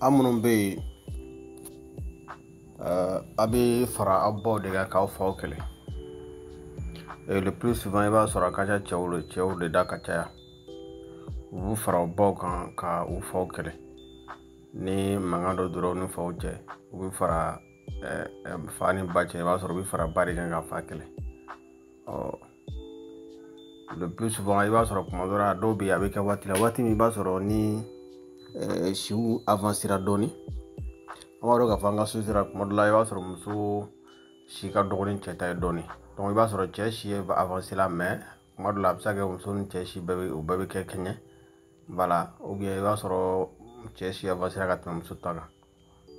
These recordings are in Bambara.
Amunum be abi fara abbo de ga kaw faw kele. Et le plus souvent il va sur la kaja tchao de da kacha. Vous fara abbo kan ka u faw kele. Ni mangado duro ni faw che. Vous fara fani bache va sur vous fara bari ga fa kele. Oh. Le plus souvent il va sur commandora dobi avec wati mi ba sur ni shiu avancera doni. Amaro ga fanga susira modla iba soro muso shika dogonin cheta doni donc iba soro cheshi va avancer la mais modla absage muso ni cheshi bebe ke kenye voilà ou bien iba soro cheshi avancer ga tan muso taga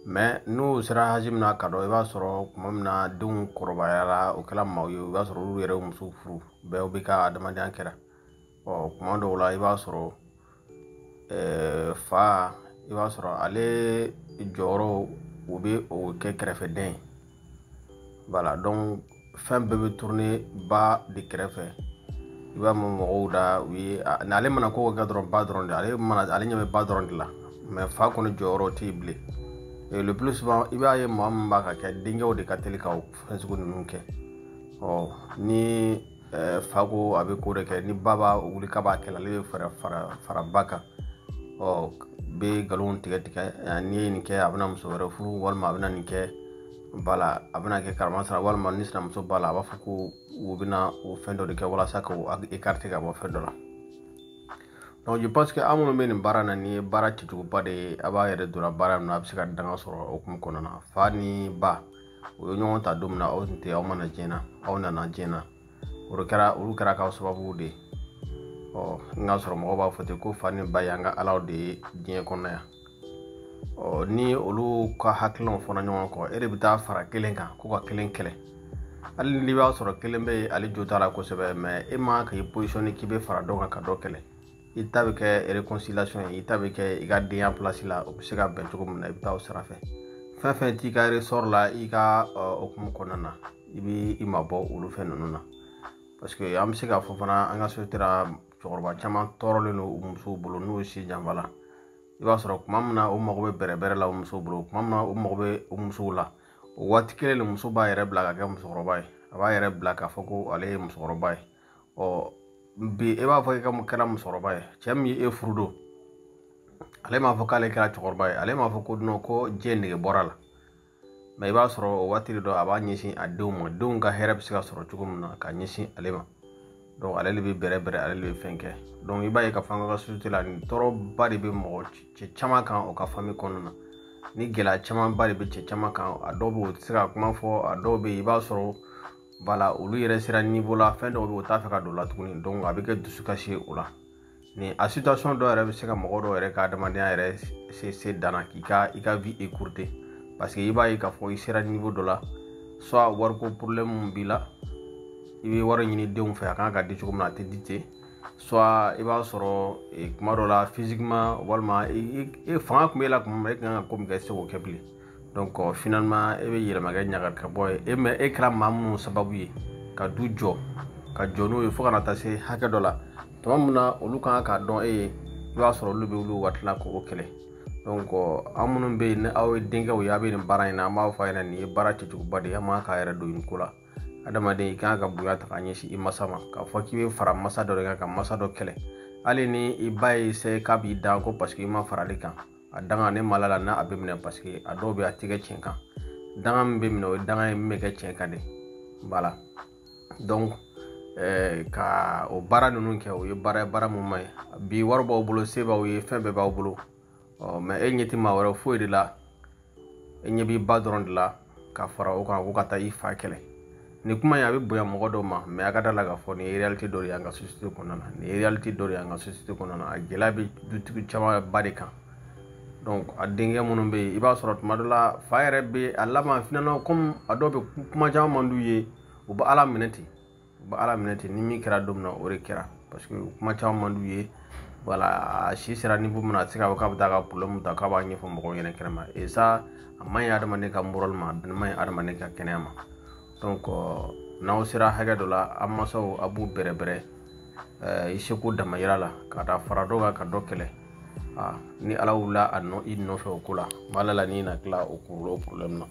mais nous sera hajim na kado iba soro mamna dun korbayala o kala mawu iba soro yere muso furu be obika adamadi ankera o commando la iba soro fa iba soro ale joro oube o ke krefe den voilà donc fin bebe tourner ba de krefe iba mo da wi na ale mana ko ga dron ba dron ale mana ale nyame ba dron la mais fa ko no joro tible et le plus souvent iba ye mo ba ka ke dingo de katolika o fansugo nunke oh ni fa ko abe ko de ke ni baba wuli ka ba ke la le fara baka oh be galon tiga ni ke abna muso wala furu walma abna ni ke bala abna ke karma sara walma ni sina muso bala ba fuku ubina o fendo de ke wala saka o écarté ga bo fendo la donc je pense que amuno men barana ni bara ci tugu bade aba yere dura bara na absika danga soro o kum konona fani ba o nyon ta dumna o nte o mana jena o na jena uru kara ka sababu de oh nga soro mo ba fote ko fani bayanga alaw de dien ko na oh ni olu ka haklon fona nyon ko ere bita fara kelen kan ko ka kelen kele ali li ba soro kelen be ali jotala ko sebe mais e ma ka position ki be fara do ka do kele itabe ke réconciliation itabe ke igade en place la o se ka ben to ko na bita o sara fe ti ka resort la iga o kum konana ibi imabo olu fe nonuna parce que am se ka fofana anga sotira chorba chama torole no muso bolo no si jambala iba soro kumamna o mago be bere la muso bolo kumamna o mago be muso la o wati kele le muso ba yere blaga ga muso robai aba yere blaga foko ale muso robai o bi eba fo ka mukara muso robai chami e frudo ale ma fo kale kala chorbai ale ma fo ko no ko jende borala mais iba soro o wati do aba nyisi aduma dunga herab sika soro chugumna ka nyisi alema donc ale le be bere ale le fenke donc iba ye ka fanga ka société la ni toro bari be mo ci chama kan o ka fami konona ni gela chama bari be ci chama kan adobe o sira kuma fo adobe iba soro bala olu yere sira niveau la fin do be o ta fa ka do la tuguni donc avec dusu kashi ola ni a situation do yere be se ka mo do yere ka demande yere c'est dana ki ka ika vie écourtée parce que iba ye ka fo sira niveau do la soit war ko problème bila ibi waro ñini deum fa kan ka di ci ko na te dité soit iba soro e kumaro la physiquement walma e fa ko mela ko me kan ko mi se ko kebli donc finalement e be yele maga ñagat ka boy e me ekra mamu sababu yi ka du jo ka jono e fo kana ta se haka dola to mamuna olu kan ka don e iba soro lu be lu watla ko o kele donc amunum be ne aw dinga o yabe ni barayna ma fa ina ni barati ci ko bade ma ka yara do in kula adama de kan ka buya ta kanye shi imasama ka foki be fara masa do ka masa do kele ali ni ibai se ka bi da ko parce que ma fara le kan adanga ne malala na abimne parce que adobe atige chenka danga mbimno danga meke chenka de bala donc ka o bara nunu ke o bara mo mai bi warbo o bulo seba o fembe ba o bulo mais enyeti ma wara fo de la enyebi badron de la ka fara o kan ko kata ifa kele ni kuma ya be boya mo do ma mais aga dala ga fo ni reality do ya nga société konana ni reality do ya nga société konana a gelabi dutu chama barika donc a dinga munum be iba sorot madula fayre be alama finano comme adobe kuma jama manduye o ba ala minati ni mi kira domna o re kira parce que kuma jama manduye voilà si sera niveau mona sika ka daga problème ta ka ba ni fo mo yene krema et ça amay adama ne ka moral ma may adama ne ka kenema donc naw sira haga dola amma saw abu bere ise ko dama yirala ka da faradoga ka dokele ni ala wula a nɔ i nɔfɛ o ko la ma ala la n'i na tila o kunkolo problème na